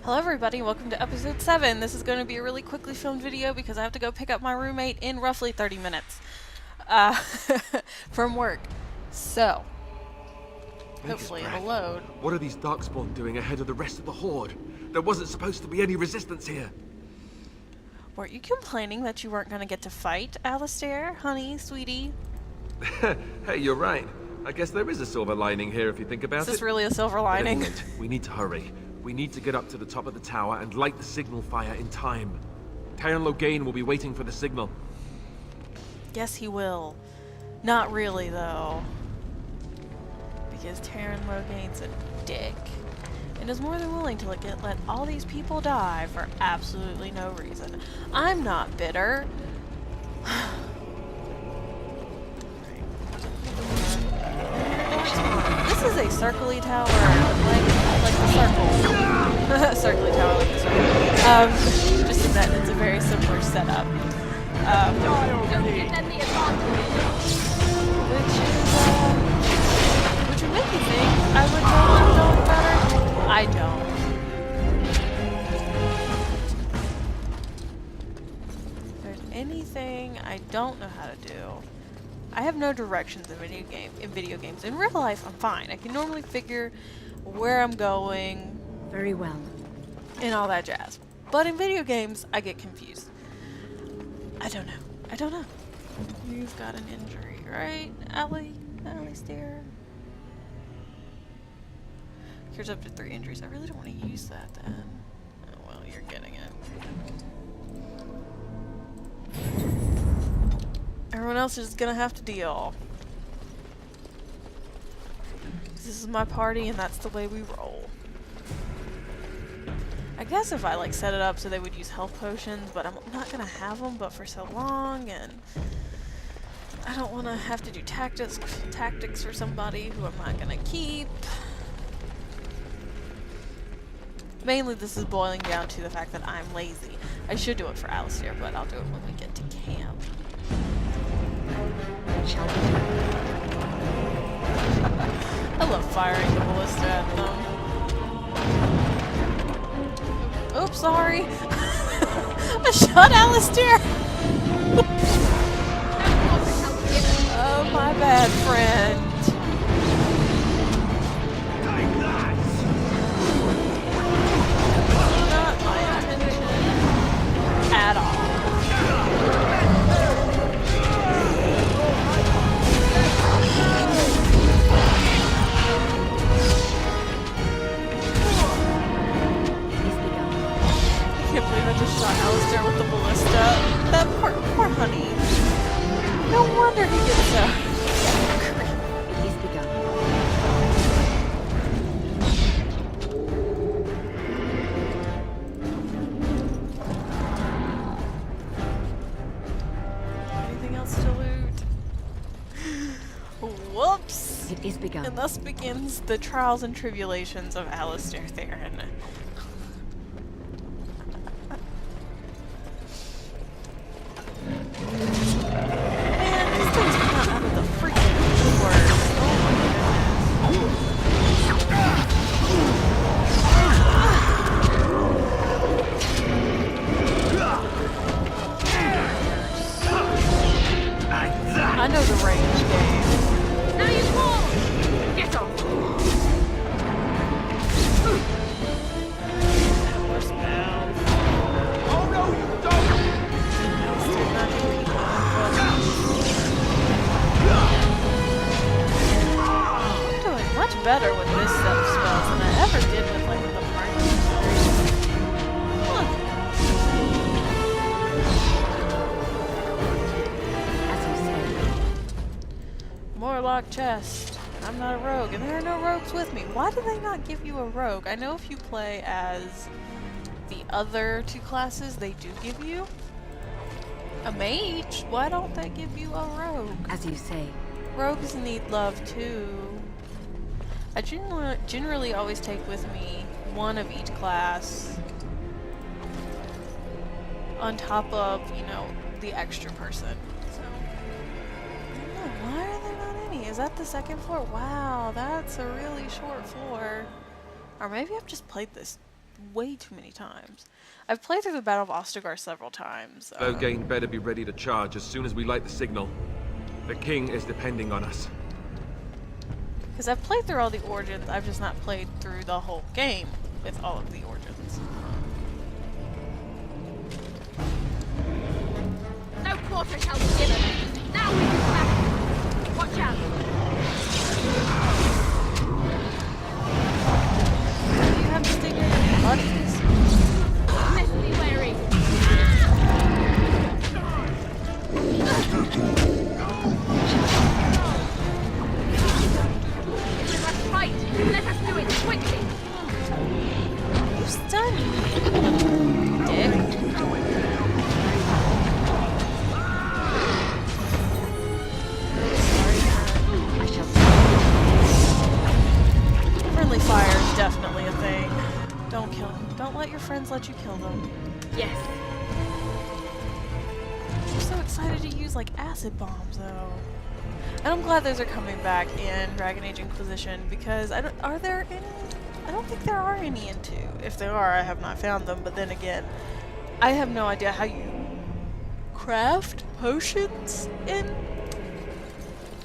Hello everybody, welcome to episode 7. This is going to be a really quickly filmed video because I have to go pick up my roommate in roughly 30 minutes from work. So, hopefully it'll load. What are these darkspawn doing ahead of the rest of the horde? There wasn't supposed to be any resistance here. Weren't you complaining that you weren't going to get to fight, Alistair? Honey, sweetie? Hey, you're right. I guess there is a silver lining here if you think about it. Is this really a silver lining? But anyway, we need to hurry. We need to get up to the top of the tower and light the signal fire in time. Tyron Logain will be waiting for the signal. Yes, he will. Not really, though. Because Tyron Logain's a dick. And is more than willing to let all these people die for absolutely no reason. I'm not bitter. This is a circly tower, like the circle. Circly tower, like the circle. Just in that it's a very similar setup. Which would make you think I would know what I'm doing better. I don't. If there's anything I don't know how to do, I have no directions in video games. In real life, I'm fine. I can normally figure where I'm going. Very well. And all that jazz. But in video games, I get confused. I don't know. I don't know. You've got an injury, right, Alistair? Here's up to 3 injuries. I really don't want to use that then. Oh well, you're getting it. Everyone else is gonna have to deal. This is my party and that's the way we roll. I guess if I like set it up so they would use health potions, but I'm not gonna have them but for so long, and I don't want to have to do tactics for somebody who I'm not gonna keep. Mainly this is boiling down to the fact that I'm lazy. I should do it for Alistair, but I'll do it when we get to camp. I love firing the ballista at them. Oops, sorry. I shot Alistair. Oh, my bad, friend. Not my intention at all. Alistair with the ballista. That poor honey. No wonder he gets so angry. He's begun. Anything else to loot? Whoops! It is begun. And thus begins the trials and tribulations of Alistair Theron. I know the range game. Now you fall! Get off! Oh no, you don't! I'm doing much better with this set of spells than I ever did with like the marking series. Morlock chest. I'm not a rogue, and there are no rogues with me. Why do they not give you a rogue? I know if you play as the other 2 classes, they do give you a mage. Why don't they give you a rogue? As you say. Rogues need love too. I generally always take with me 1 of each class on top of, you know, the extra person. So, I don't know, why are there not any? Is that the 2nd floor? Wow, that's a really short floor. Or maybe I've just played this way too many times. I've played through the Battle of Ostagar several times. Loghain better be ready to charge as soon as we light the signal. The king is depending on us. Because I've played through all the Origins, I've just not played through the whole game with all of the Origins. No quarter shall be given. Now we can back. Watch out. Do you have to stick your buddies? Best be wary. If we must fight, let us do it quickly. You stunned me, dick. Friendly fire is definitely a thing. Don't kill them. Don't let your friends let you kill them. Yes. I'm so excited to use like acid bombs though. And I'm glad those are coming back in Dragon Age Inquisition because are there any? I don't think there are any in 2. If there are, I have not found them, but then again, I have no idea how you craft potions in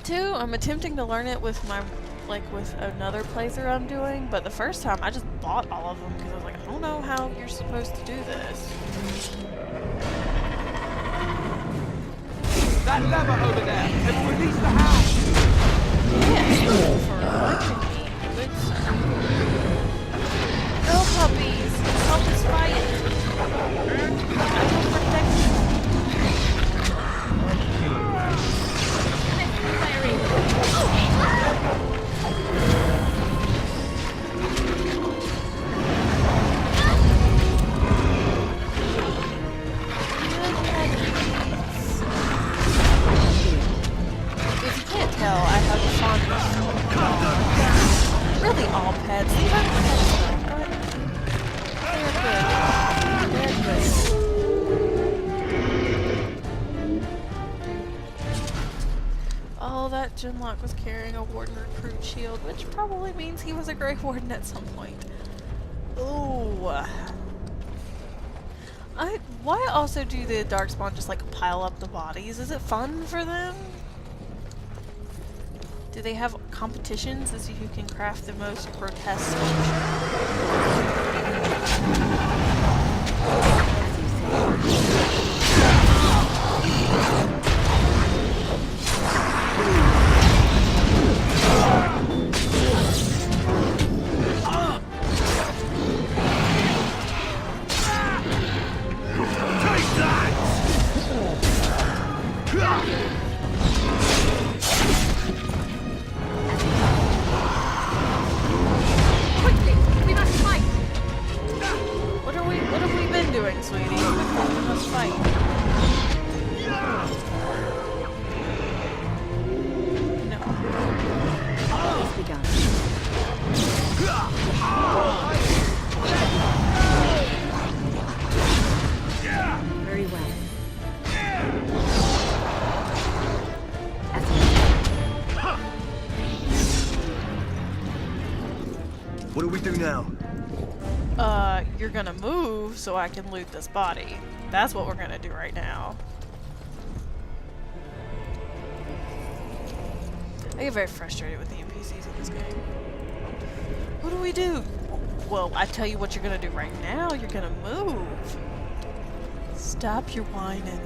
2. I'm attempting to learn it with my with another playthrough I'm doing, but the first time I just bought all of them because I was like, I don't know how you're supposed to do this. That lever over there has released the house! Yes, thank you for reminding me, good sir. Girl puppies, help us fight. I will protect you. If you can't tell, I have a fondness for dogs. Really all pets. These aren't pets, but they're good. Oh, that Genlock was carrying a Warden recruit shield, which probably means he was a Grey Warden at some point. Ooh. Why also do the darkspawn just like pile up the bodies? Is it fun for them? Do they have competitions to see who can craft the most grotesque What do we do now? You're gonna move so I can loot this body. That's what we're gonna do right now. I get very frustrated with the NPCs in this game. What do we do? Well, I tell you what you're gonna do right now. You're gonna move. Stop your whining.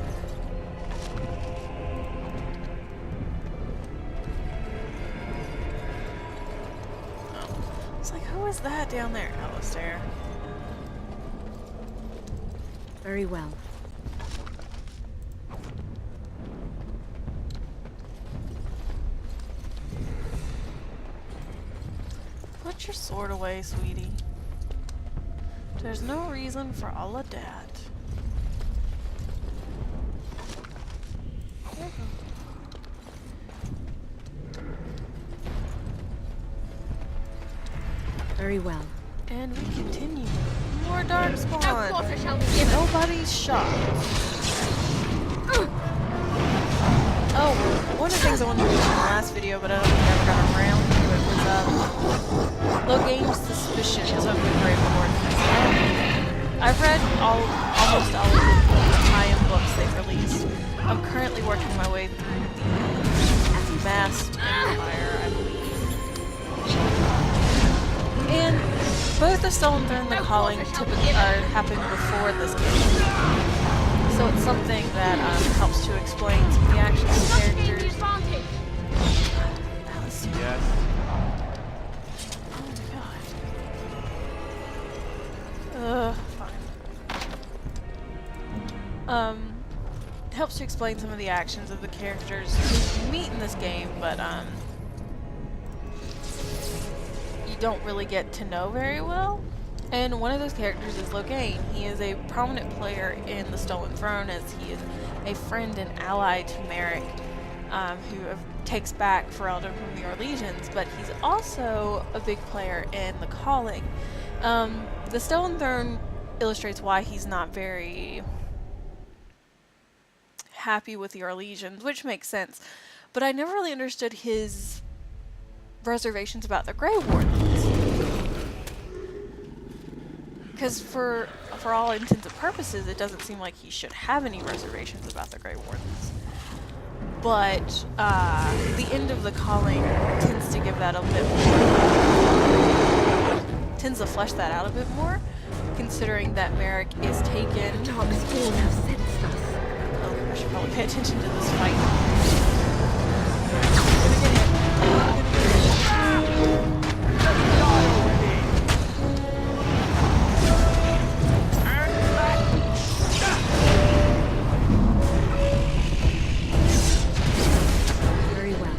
It's like, who is that down there, Alistair? Very well. Put your sword away, sweetie. There's no reason for all of that. There you go. Very well. And we continue. More darkspawn. No quarter shall be given. Nobody's shot. Oh, one of the things I wanted to mention in the last video, but I don't think I ever got around to it, was Loghain's suspicions of the Grey Wardens. I've read almost all of the tie-in books they've released. I'm currently working my way through the Masked Empire, I believe. And both the Stolen Throne and the Calling typically happen before this game. So it's something that helps to explain some of the actions of the characters. Alistair. Yes. Oh my god. Fine. Helps to explain some of the actions of the characters you meet in this game, but you don't really get to know very well. And one of those characters is Loghain. He is a prominent player in the Stolen Throne, as he is a friend and ally to Merrick, who takes back Ferelden from the Orlesians, but he's also a big player in the Calling. The Stolen Throne illustrates why he's not very happy with the Orlesians, which makes sense, but I never really understood his reservations about the Grey Wardens. Because for all intents and purposes, it doesn't seem like he should have any reservations about the Grey Wardens. But the end of the Calling tends to give that a bit more, tends to flesh that out a bit more, considering that Merrick is taken. Darkspawn have sensed us. Oh, I should probably pay attention to this fight. Very well.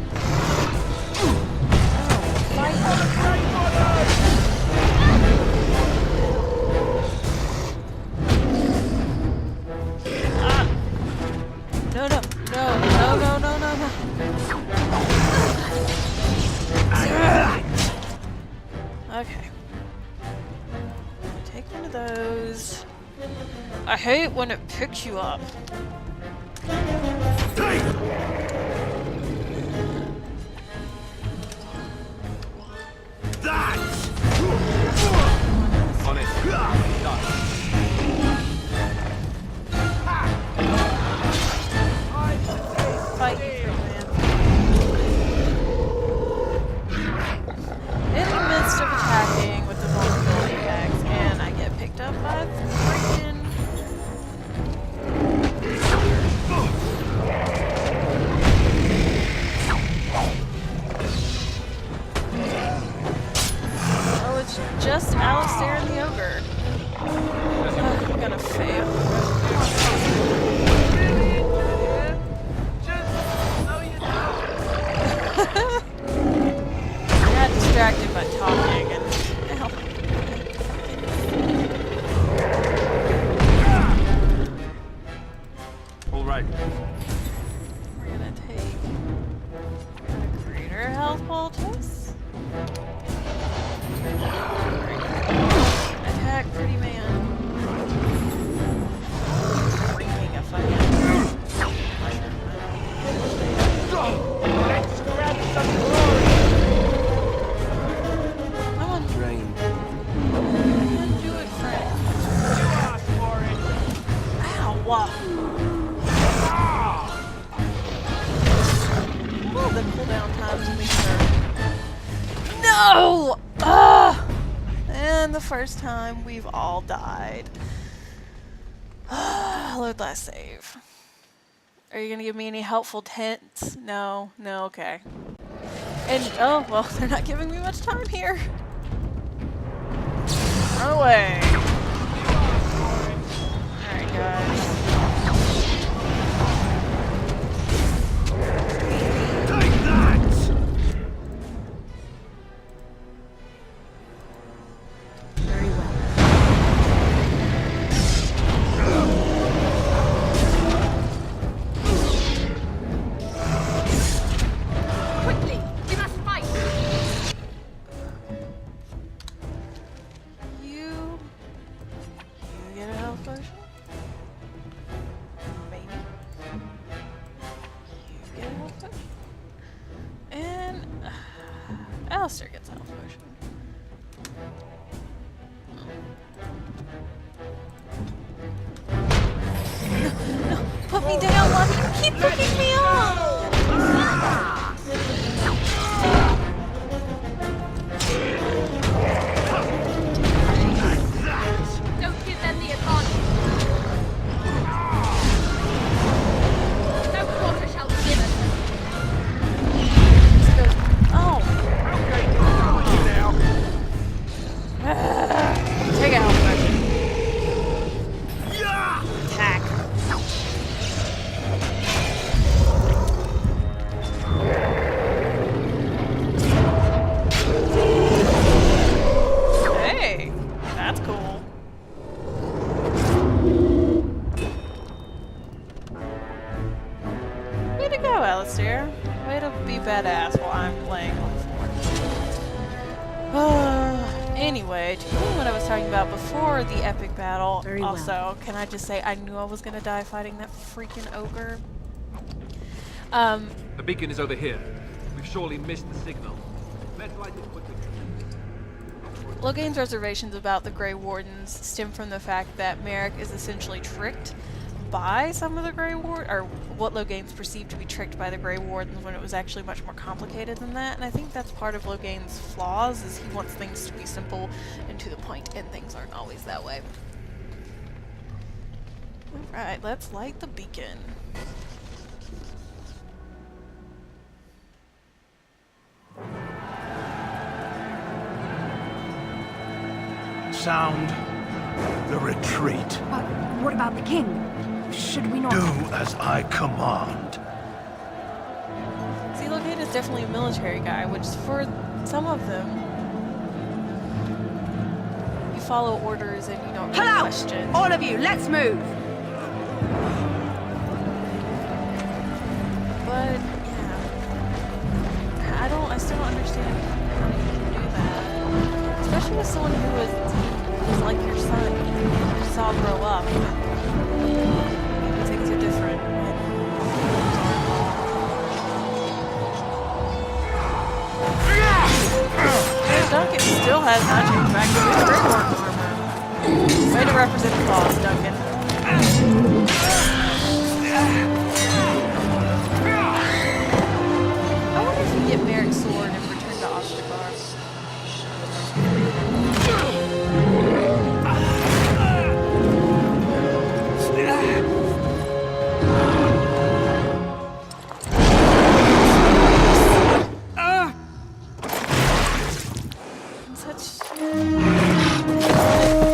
Okay. Take one of those. I hate when it picks you up. On it. Done. Fight you, man. In the midst of attacking with the vulnerability bags, and I get picked up by the freaking. Oh, it's just Alistair and the ogre. I'm gonna fail. I got distracted by talking and. All right. We're gonna create our health poultice. Attack, pretty man. Freaking a Let's grab some glory. Come on, Drain. do it, friend. You asked for it. Ow! Well, the cooldown times in these are. No! Ugh! And the first time we've all died. Load last save. Are you gonna give me any helpful hints? No, okay. And oh well, they're not giving me much time here. Run away. Alright, guys. Take that! Very well. Quickly, we must fight. You me down. Why do you keep picking me up? Don't give them the advantage. No quarter shall be given. Oh. Take out. Attack. Hey, that's cool. Way to go, Alistair. Way to be badass while I'm playing on the floor. Anyway, to continue what I was talking about before the epic battle, Very well. also, can I just say I knew I was gonna die fighting that freaking ogre. The beacon is over here. We've surely missed the signal. Let's light it quickly. Logain's reservations about the Grey Wardens stem from the fact that Merrick is essentially tricked by some of the Grey Wardens, or what Logain's perceived to be tricked by the Grey Wardens when it was actually much more complicated than that, and I think that's part of Logain's flaws, is he wants things to be simple and to the point, and things aren't always that way. Alright, let's light the beacon. Sound the retreat. But what about the king? Should we not... Do as I command. See, Logain is definitely a military guy, which for some of them, you follow orders and you don't Pull really out! question. All of you, let's move! But, yeah. I still don't understand how you can do that. Especially with someone who was like your son, who you saw grow up. Maybe things are different when things aren't all. Duncan still has not changed back to his Grey Warden armor. Way to represent the boss, Duncan. I wonder if you get Merrick's sword and return to Oshtagar. Such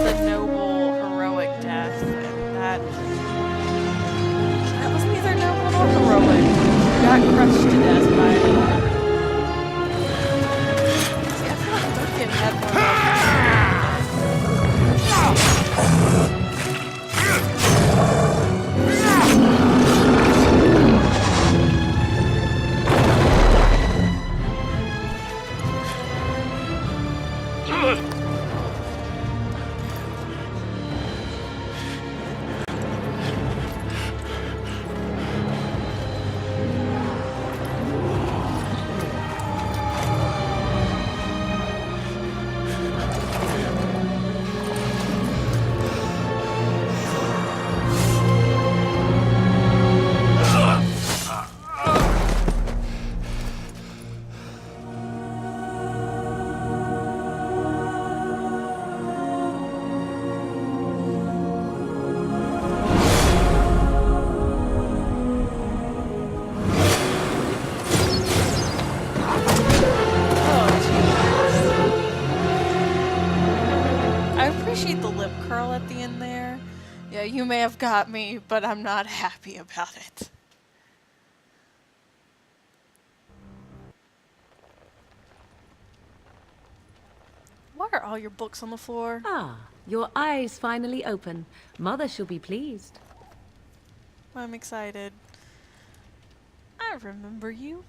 the noble, heroic death, and that was neither noble nor heroic. You got crushed to death by it. See, I feel like Duncan had more at the end there. Yeah, you may have got me, but I'm not happy about it. Why are all your books on the floor? Ah, your eyes finally open. Mother shall be pleased. I'm excited. I remember you.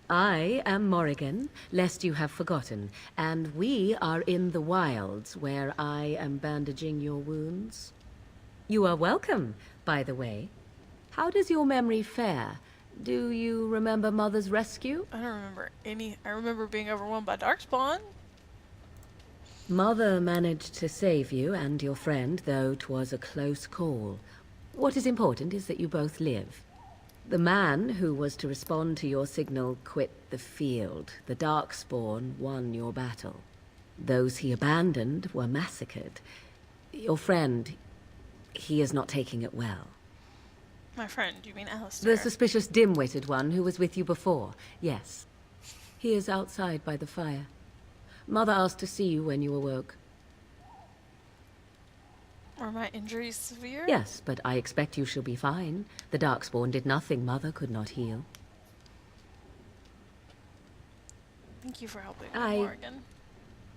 I am Morrigan, lest you have forgotten, and we are in the wilds where I am bandaging your wounds. You are welcome, by the way. How does your memory fare? Do you remember Mother's rescue? I don't remember any. I remember being overwhelmed by darkspawn. Mother managed to save you and your friend, though 'twas a close call. What is important is that you both live. The man who was to respond to your signal quit the field. The darkspawn won your battle. Those he abandoned were massacred. Your friend, he is not taking it well. My friend, you mean Alistair? The suspicious dim-witted one who was with you before, yes. He is outside by the fire. Mother asked to see you when you awoke. Are my injuries severe? Yes, but I expect you shall be fine. The darkspawn did nothing Mother could not heal. Thank you for helping me, Morgan.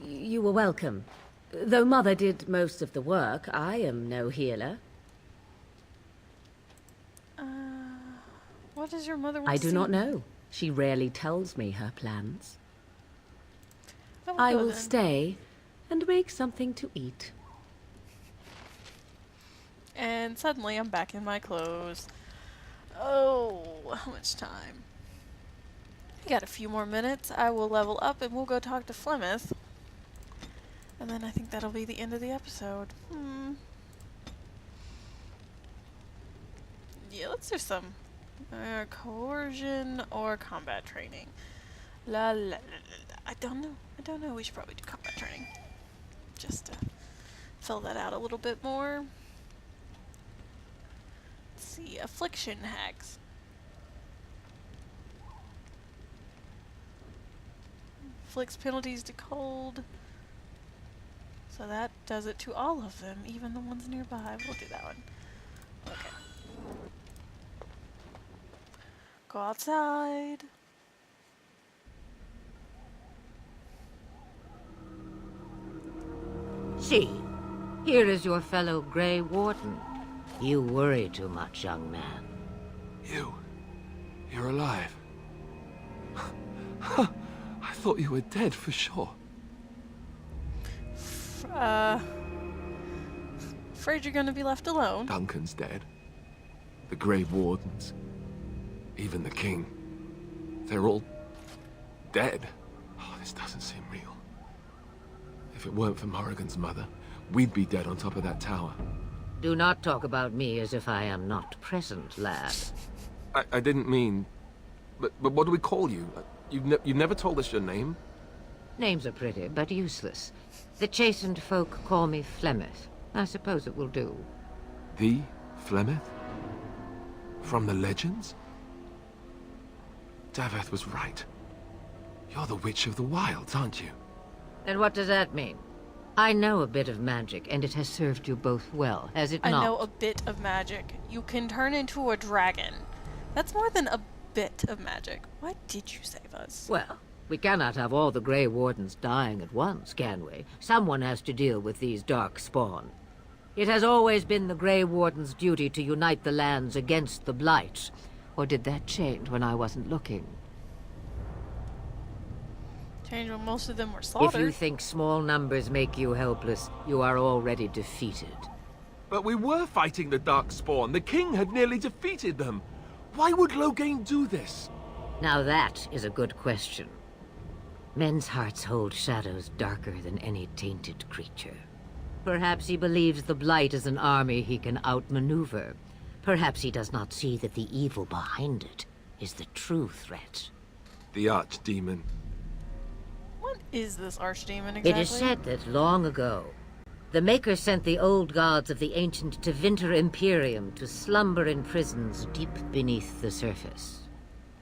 You were welcome. Though Mother did most of the work, I am no healer. What does your mother want I to do see? not know. She rarely tells me her plans. will I go will then. stay and make something to eat. And suddenly I'm back in my clothes. Oh, how much time? We got a few more minutes. I will level up and we'll go talk to Flemeth. And then I think that'll be the end of the episode. Yeah, let's do some coercion or combat training. La la la la la. I don't know. We should probably do combat training. Just to fill that out a little bit more. Let's see. Affliction hacks. Inflicts penalties to cold. So that does it to all of them, even the ones nearby. We'll do that one. Okay. Go outside. See, here is your fellow Grey Warden. You worry too much, young man. You're alive. I thought you were dead for sure. Afraid you're gonna be left alone. Duncan's dead. The Grey Wardens. Even the King. They're all dead. Oh, this doesn't seem real. If it weren't for Morrigan's mother, we'd be dead on top of that tower. Do not talk about me as if I am not present, lad. I didn't mean... But what do we call you? You've never told us your name? Names are pretty, but useless. The chastened folk call me Flemeth. I suppose it will do. The Flemeth? From the legends? Daveth was right. You're the Witch of the Wilds, aren't you? And what does that mean? I know a bit of magic, and it has served you both well, has it not? I know a bit of magic. You can turn into a dragon. That's more than a bit of magic. Why did you save us? Well, we cannot have all the Grey Wardens dying at once, can we? Someone has to deal with these darkspawn. It has always been the Grey Warden's duty to unite the lands against the Blight. Or did that change when I wasn't looking? Change when most of them were slaughtered. If you think small numbers make you helpless, you are already defeated. But we were fighting the Darkspawn. The King had nearly defeated them. Why would Loghain do this? Now that is a good question. Men's hearts hold shadows darker than any tainted creature. Perhaps he believes the Blight is an army he can outmaneuver. Perhaps he does not see that the evil behind it is the true threat. The Archdemon. What is this archdemon exactly? It is said that long ago, the Maker sent the old gods of the ancient Tevinter Imperium to slumber in prisons deep beneath the surface.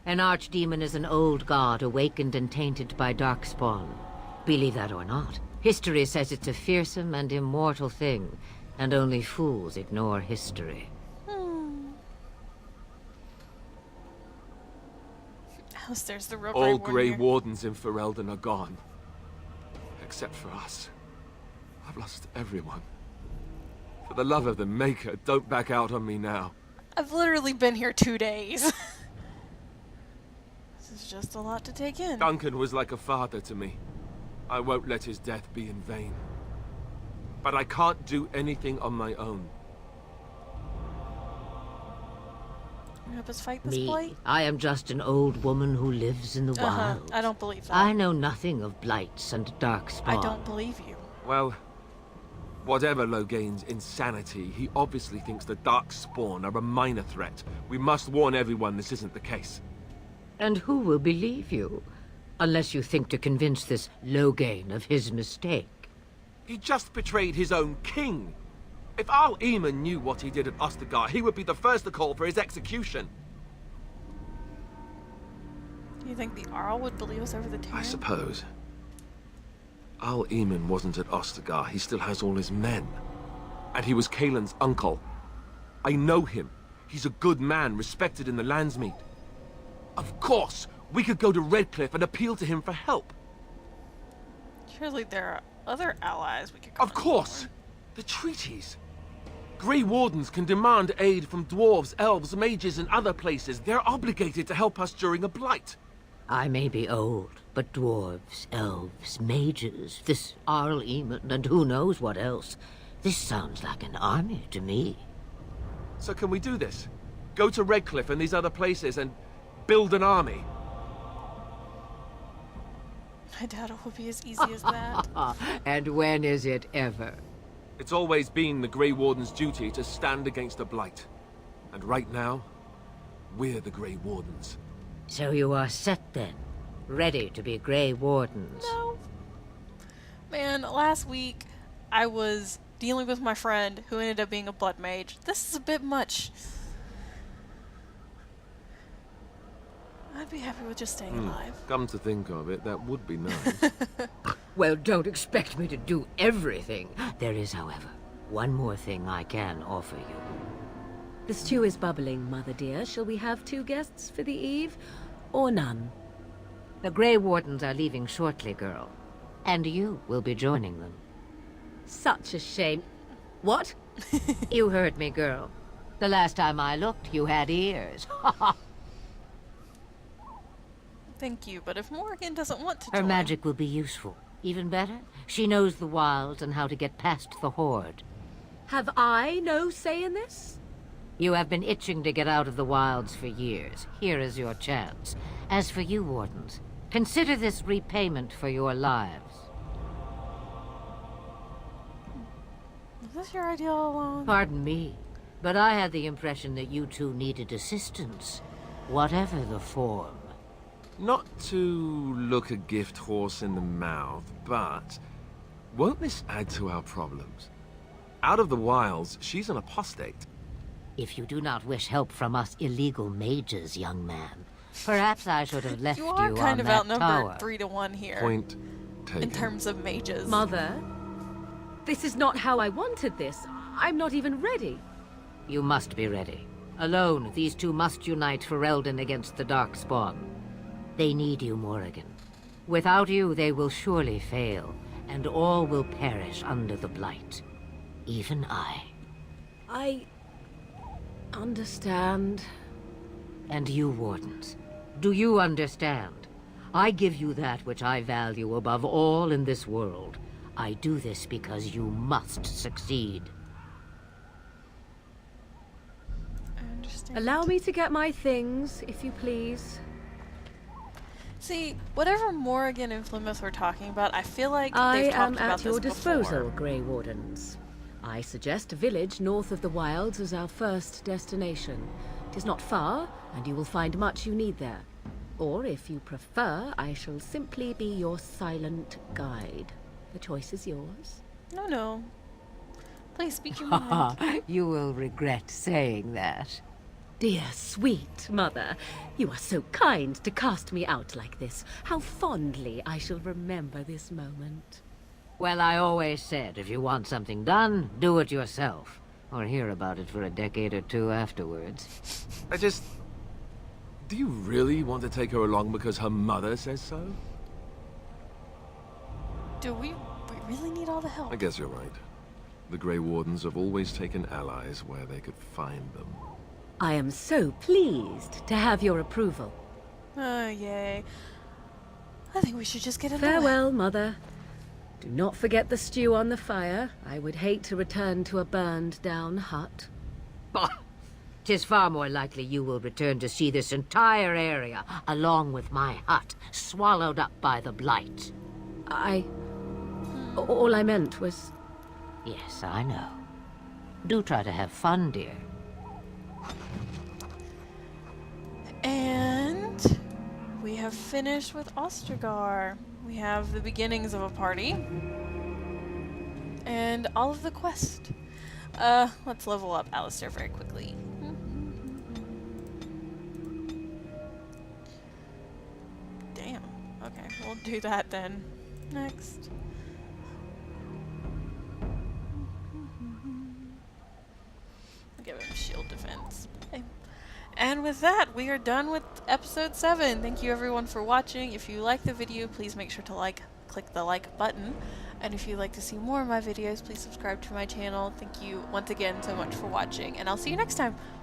An archdemon is an old god awakened and tainted by darkspawn. Believe that or not, history says it's a fearsome and immortal thing, and only fools ignore history. Alistair's the real All Grey Grey Warden. Wardens in Ferelden are gone. Except for us. I've lost everyone. For the love of the Maker, don't back out on me now. I've literally been here 2 days. This is just a lot to take in. Duncan was like a father to me. I won't let his death be in vain. But I can't do anything on my own. You help us fight this Me, blight? I am just an old woman who lives in the wilds. I don't believe that. I know nothing of blights and darkspawn. I don't believe you. Well, Whatever Loghain's insanity, he obviously thinks the darkspawn are a minor threat. We must warn everyone this isn't the case. And who will believe you? Unless you think to convince this Loghain of his mistake. He just betrayed his own king. If Al Eamon knew what he did at Ostagar, he would be the first to call for his execution. Do you think the Arl would believe us over the Terran? I suppose. Al Eamon wasn't at Ostagar. He still has all his men. And he was Kaelin's uncle. I know him. He's a good man, respected in the Landsmeet. Of course, we could go to Redcliffe and appeal to him for help. Surely there are other allies we could go Of course! The treaties. Grey Wardens can demand aid from dwarves, elves, mages, and other places. They're obligated to help us during a blight. I may be old, but dwarves, elves, mages, this Arl Eamon, and who knows what else. This sounds like an army to me. So can we do this? Go to Redcliffe and these other places and build an army? I doubt it will be as easy as that. And when is it ever? It's always been the Grey Warden's duty to stand against a blight. And right now, we're the Grey Wardens. So you are set then, ready to be Grey Wardens. No. Man, last week I was dealing with my friend who ended up being a blood mage. This is a bit much. I'd be happy with just staying alive. Come to think of it, that would be nice. Well, don't expect me to do everything. There is, however, one more thing I can offer you. The stew is bubbling, Mother dear. Shall we have 2 guests for the eve, or none? The Grey Wardens are leaving shortly, girl. And you will be joining them. Such a shame. What? You heard me, girl. The last time I looked, you had ears. Thank you, but if Morrigan doesn't want to Her join... magic will be useful. Even better, she knows the wilds and how to get past the Horde. Have I no say in this? You have been itching to get out of the wilds for years. Here is your chance. As for you, Wardens, consider this repayment for your lives. Was this your idea all along? Pardon me, but I had the impression that you two needed assistance, whatever the form. Not to look a gift horse in the mouth, but won't this add to our problems? Out of the wilds, she's an apostate. If you do not wish help from us illegal mages, young man, perhaps I should have left You you are on kind of that outnumbered tower. 3 to 1 here. Point taken. In terms of mages. Mother, this is not how I wanted this. I'm not even ready. You must be ready. Alone, these two must unite for Eldon against the Darkspawn. They need you, Morrigan. Without you, they will surely fail, and all will perish under the Blight. Even I. I understand. And you, Wardens, do you understand? I give you that which I value above all in this world. I do this because you must succeed. I understand. Allow me to get my things, if you please. See, whatever Morrigan and Plymouth were talking about, I feel like I they've am talked about at your this disposal, before. Grey Wardens. I suggest a village north of the wilds as our first destination. It is not far, and you will find much you need there. Or, if you prefer, I shall simply be your silent guide. The choice is yours. No, no. Please speak your mind. You will regret saying that. Dear, sweet mother, you are so kind to cast me out like this. How fondly I shall remember this moment. Well, I always said, if you want something done, do it yourself. Or hear about it for a decade or 2 afterwards. Do you really want to take her along because her mother says so? Do we really need all the help? I guess you're right. The Grey Wardens have always taken allies where they could find them. I am so pleased to have your approval. Oh, yay. I think we should just get in the way. Farewell, mother. Do not forget the stew on the fire. I would hate to return to a burned-down hut. Bah! 'Tis far more likely you will return to see this entire area, along with my hut, swallowed up by the Blight. All I meant was... Yes, I know. Do try to have fun, dear. And we have finished with Ostergar. We have the beginnings of a party. And all of the quest. Let's level up Alistair very quickly. Damn. Okay, we'll do that then. Next. Give him shield defense. Okay. And with that, we are done with episode 7. Thank you everyone for watching. If you like the video, please make sure to click the like button. And if you'd like to see more of my videos, please subscribe to my channel. Thank you once again so much for watching, and I'll see you next time. Bye.